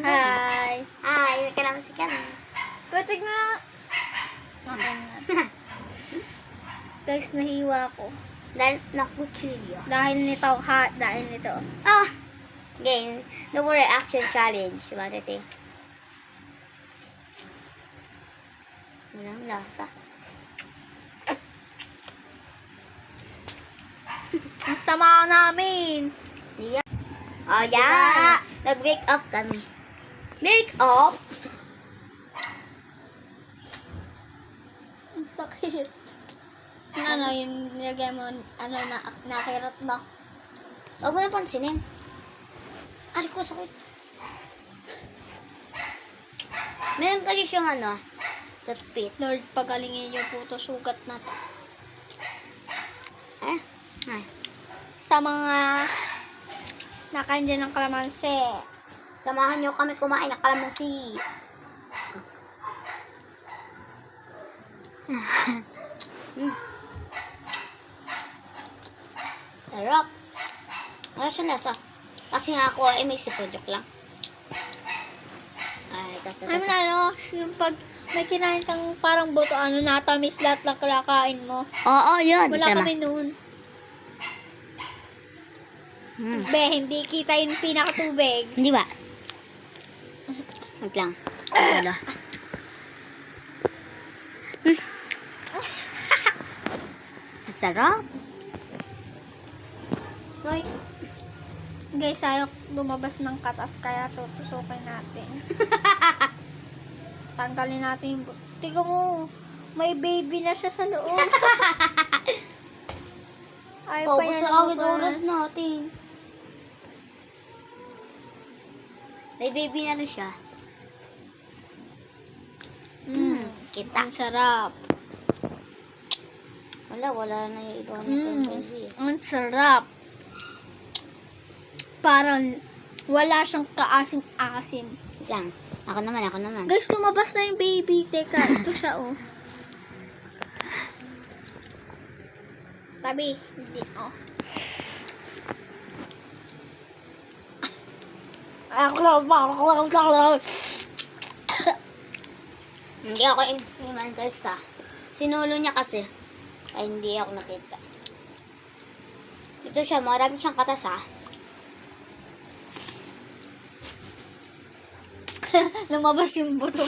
natin. Hi! Hi, may kalaman si Kami. Patig na! Okay na. Guys, nahiwa ko. Dahil nakutsilyo. Dahil nito, dahil nito. Ah! Game. No more reaction challenge. What is it? Walang lasa. Ang sama namin! Yeah. Oh, yeah. Nag-wake up kami. Make up? Ang sakit. Ano, yung nilagay mo, nakirot na. Huwag mo na pansinin. Ay, ko sakit. Meron kasi siyang toothpick. Lord, pagalingin yung puto sugat na to. Ay. Sa mga nakain dyan ng kalamansi. Samahan niyo kami kumain ng kalamansi. Sarap. Ano siya lasa? Kasi nga ako ay may sipon. Joke lang. Ay, Alam na, yung pag may kinain kang parang buto, natamis lahat ng kalakain mo. Oo, yun. Wala kami noon. Be, hindi kita yung pinakatubig. Hindi ba? Wait lang. Soda. Ang sarap. Wait. Guys, ayaw lumabas ng katas, kaya tutusukin natin. Tanggalin natin yung buto. Tiga mo, may baby na siya sa loob. Ay, pa yan agad lumabas. oras natin. May baby na rin siya. Kita. Ang sarap. Wala na yung iba na baby. Ang sarap. Parang wala siyang kaasim-asim. Wait lang. Ako naman. Guys, lumabas na yung baby. Teka, ito siya, oh. Tabi. Hindi, oh. Hindi ako in guys ha. Sinulo niya kasi. Ay, hindi ako nakita. Ito siya, marami siyang katas ha. Lumabas yung buto.